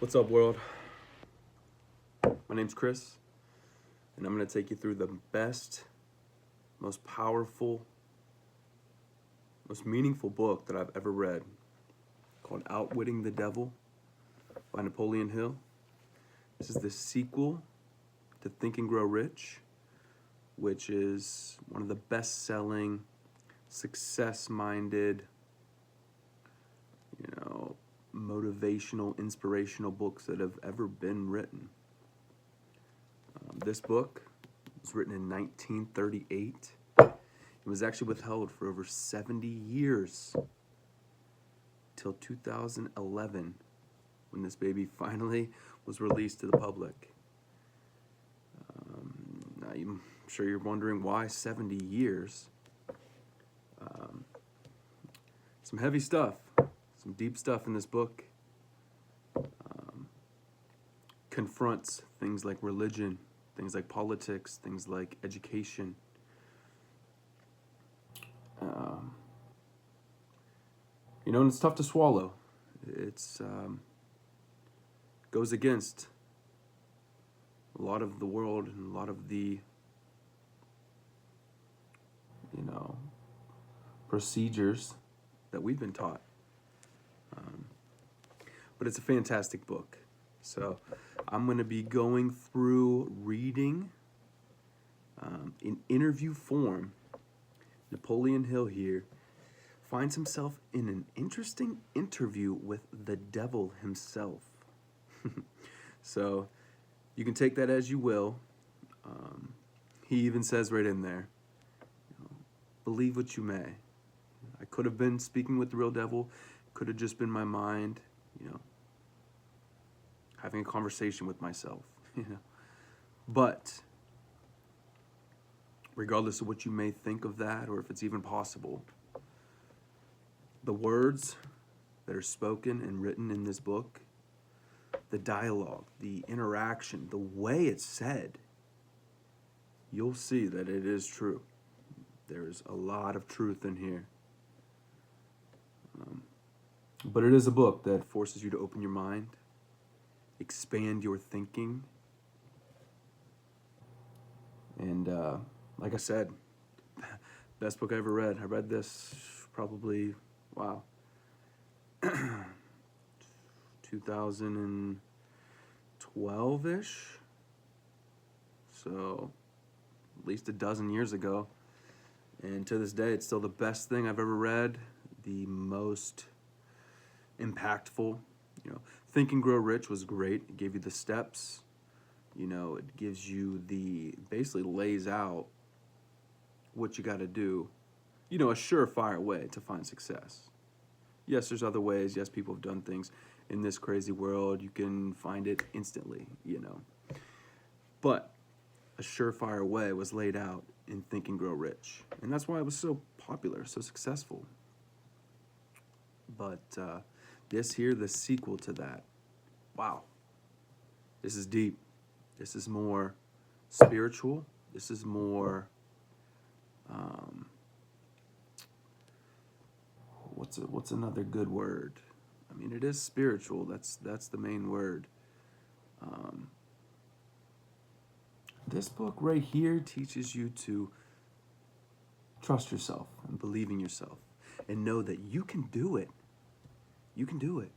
What's up, world? My name's Chris, and I'm going to take you through the best, most powerful, most meaningful book that I've ever read, called Outwitting the Devil by Napoleon Hill. This is the sequel to Think and Grow Rich, which is one of the best-selling, success-minded, motivational, inspirational books that have ever been written. This book was written in 1938. It was actually withheld for over 70 years till 2011, when this baby finally was released to the public. Now, I'm sure you're wondering why 70 years. Some heavy stuff. Some deep stuff in this book. Confronts things like religion, things like politics, things like education. And it's tough to swallow. It's goes against a lot of the world and a lot of the procedures that we've been taught. But it's a fantastic book. So I'm going to be going through reading in interview form. Napoleon Hill here finds himself in an interesting interview with the devil himself. So you can take that as you will. He even says right in there, believe what you may. I could have been speaking with the real devil, could have just been my mind, having a conversation with myself, But regardless of what you may think of that, or if it's even possible, the words that are spoken and written in this book, the dialogue, the interaction, the way it's said, you'll see that it is true. There's a lot of truth in here. But it is a book that forces you to open your mind, expand your thinking. And like I said, best book I ever read. I read this probably, 2012-ish. So at least a dozen years ago. And to this day, it's still the best thing I've ever read, the most impactful. Think and Grow Rich was great. It gave you the steps. It gives you basically lays out what you got to do, a surefire way to find success. Yes, there's other ways. Yes, people have done things in this crazy world. You can find it instantly, But a surefire way was laid out in Think and Grow Rich. And that's why it was so popular, so successful. But this here, the sequel to that, wow. This is deep. This is more spiritual. This is more, what's another good word? I mean, it is spiritual. That's the main word. This book right here teaches you to trust yourself and believe in yourself and know that you can do it. You can do it.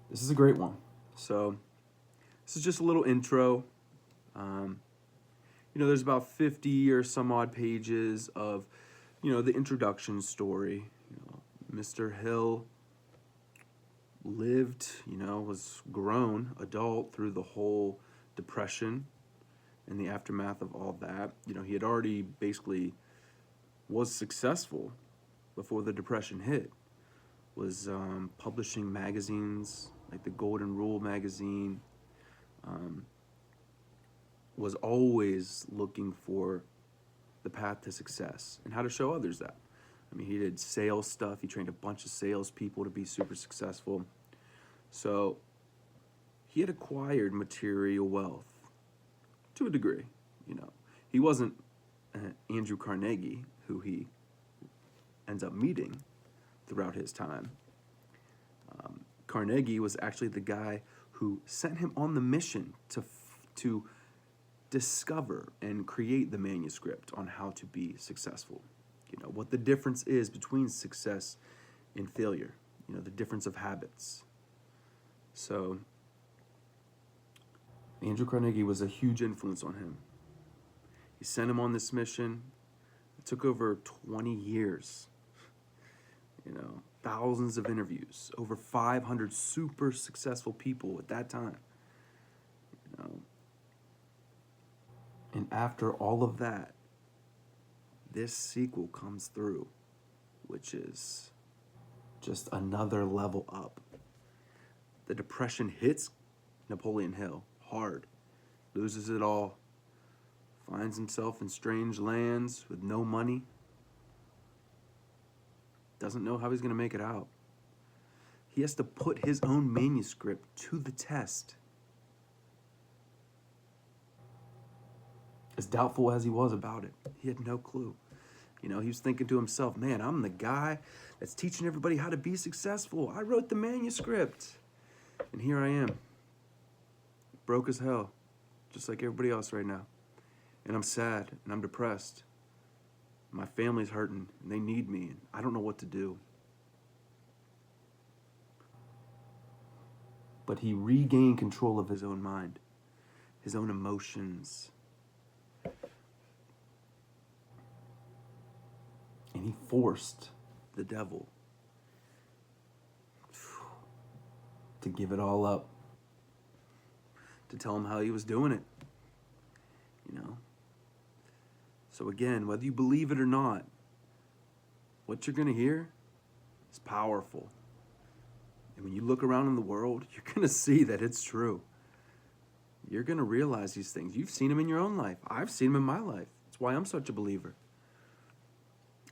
This is a great one. So this is just a little intro. There's about 50 or some odd pages of, the introduction story. Mr. Hill lived, was grown adult through the whole Depression and the aftermath of all that. He had already basically was successful before the Depression hit. Was publishing magazines like the Golden Rule magazine. Was always looking for the path to success and how to show others that. I mean, he did sales stuff. He trained a bunch of salespeople to be super successful. So he had acquired material wealth to a degree. He wasn't Andrew Carnegie, who he ends up meeting, throughout his time. Carnegie was actually the guy who sent him on the mission to discover and create the manuscript on how to be successful. You know, what the difference is between success and failure. You know, the difference of habits. So, Andrew Carnegie was a huge influence on him. He sent him on this mission. It took over 20 years. You know, thousands of interviews, over 500 super successful people at that time. You know, and after all of that, this sequel comes through, which is just another level up. The depression hits Napoleon Hill hard, loses it all, finds himself in strange lands with no money, doesn't know how he's going to make it out. He has to put his own manuscript to the test. As doubtful as he was about it, he had no clue. You know, he was thinking to himself, man, I'm the guy that's teaching everybody how to be successful. I wrote the manuscript. And here I am, broke as hell, just like everybody else right now. And I'm sad, and I'm depressed. My family's hurting, and they need me, and I don't know what to do. But he regained control of his own mind, his own emotions. And he forced the devil to give it all up, to tell him how he was doing it, you know. So again, whether you believe it or not, what you're going to hear is powerful. And when you look around in the world, you're going to see that it's true. You're going to realize these things. You've seen them in your own life. I've seen them in my life. That's why I'm such a believer.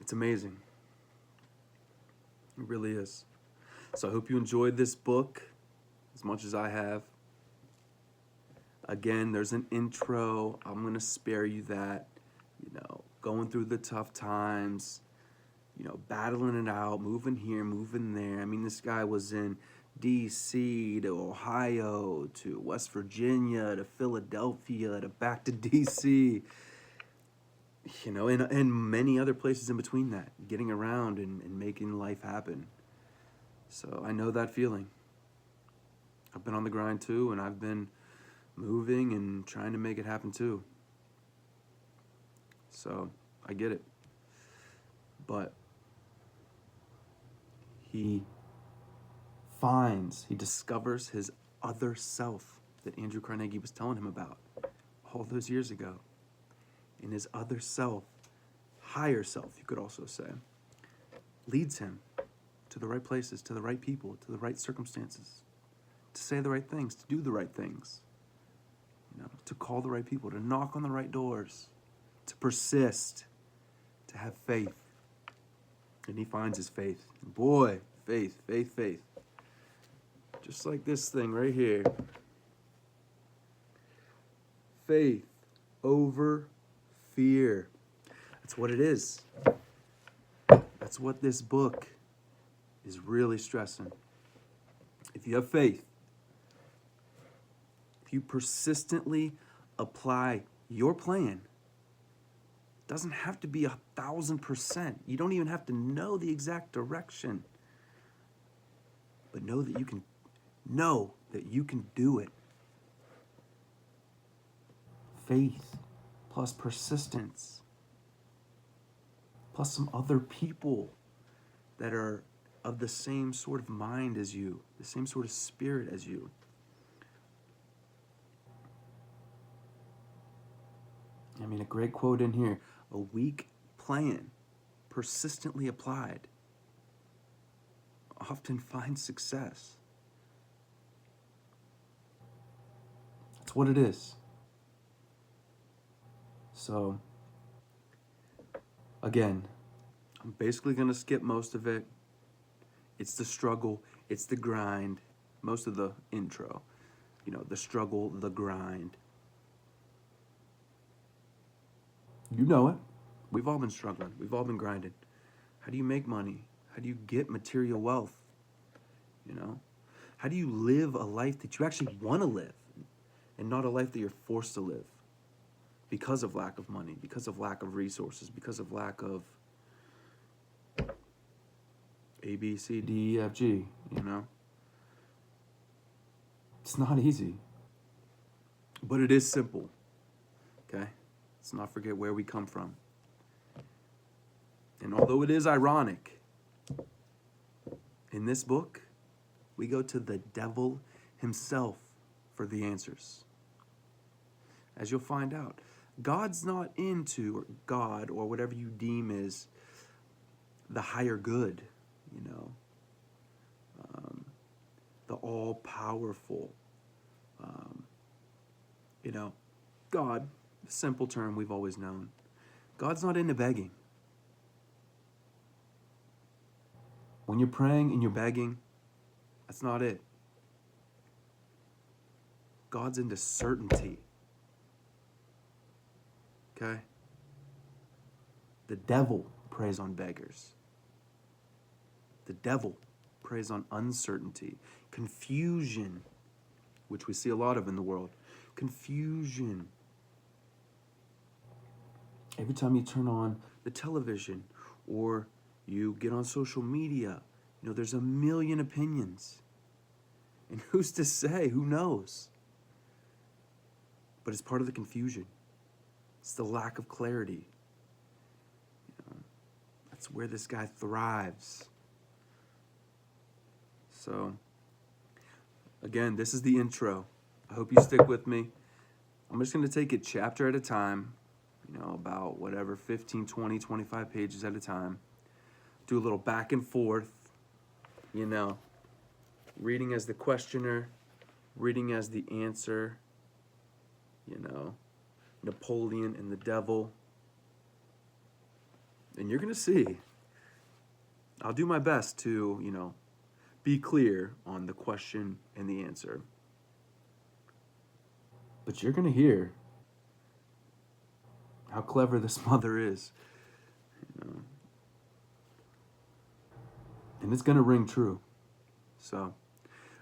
It's amazing. It really is. So I hope you enjoyed this book as much as I have. Again, there's an intro. I'm going to spare you that. You know, going through the tough times, you know, battling it out, moving here, moving there. I mean, this guy was in D.C. to Ohio to West Virginia to Philadelphia to back to D.C., you know, and many other places in between that, getting around and making life happen. So I know that feeling. I've been on the grind too, and I've been moving and trying to make it happen too. So I get it. But he discovers his other self that Andrew Carnegie was telling him about all those years ago. And his other self, higher self, you could also say, leads him to the right places, to the right people, to the right circumstances, to say the right things, to do the right things, you know, to call the right people, to knock on the right doors, to persist, to have faith. And he finds his faith. Boy, faith, faith, faith. Just like this thing right here. Faith over fear. That's what it is. That's what this book is really stressing. If you have faith, if you persistently apply your plan, it doesn't have to be 1,000%. You don't even have to know the exact direction. But know that you can do it. Faith plus persistence plus some other people that are of the same sort of mind as you, the same sort of spirit as you. I mean, a great quote in here: a weak plan, persistently applied, often finds success. That's what it is. So, again, I'm basically going to skip most of it. It's the struggle, it's the grind, most of the intro. You know, the struggle, the grind. You know it. We've all been struggling. We've all been grinding. How do you make money? How do you get material wealth? You know? How do you live a life that you actually want to live and not a life that you're forced to live because of lack of money, because of lack of resources, because of lack of A, B, C, D, E, F, G, you know? It's not easy, but it is simple, okay? Let's not forget where we come from. And although it is ironic, in this book, we go to the devil himself for the answers. As you'll find out, God's not into, or God, or whatever you deem is the higher good, you know, the all-powerful, you know, God, a simple term we've always known. God's not into begging. When you're praying and you're begging, that's not it. God's into certainty. Okay? The devil preys on beggars. The devil preys on uncertainty, confusion, which we see a lot of in the world. Confusion. Every time you turn on the television or you get on social media, you know, there's a million opinions. And who's to say? Who knows? But it's part of the confusion. It's the lack of clarity. You know, that's where this guy thrives. So, again, this is the intro. I hope you stick with me. I'm just going to take it chapter at a time, you know, about whatever, 15, 20, 25 pages at a time. Do a little back and forth, you know, reading as the questioner, reading as the answer, you know, Napoleon and the devil. And you're going to see, I'll do my best to, you know, be clear on the question and the answer. But you're going to hear how clever this mother is, you know. And it's going to ring true. So,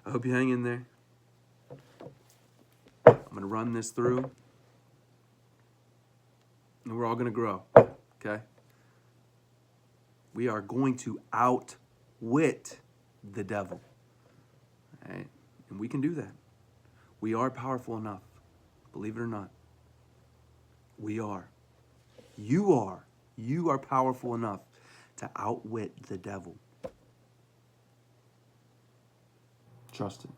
I hope you hang in there. I'm going to run this through. And we're all going to grow. Okay? We are going to outwit the devil. All right? And we can do that. We are powerful enough. Believe it or not. We are. You are. You are powerful enough to outwit the devil. Trust it.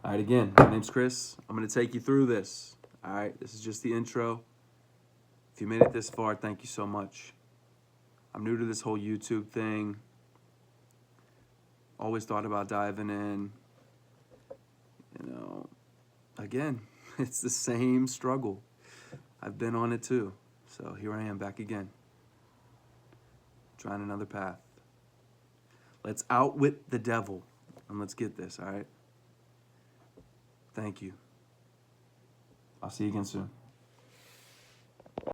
All right, again, my name's Chris. I'm going to take you through this. All right, this is just the intro. If you made it this far, thank you so much. I'm new to this whole YouTube thing. Always thought about diving in. You know, again, it's the same struggle. I've been on it too. So here I am back again. Trying another path. Let's outwit the devil. And let's get this, all right? Thank you. I'll see you again soon.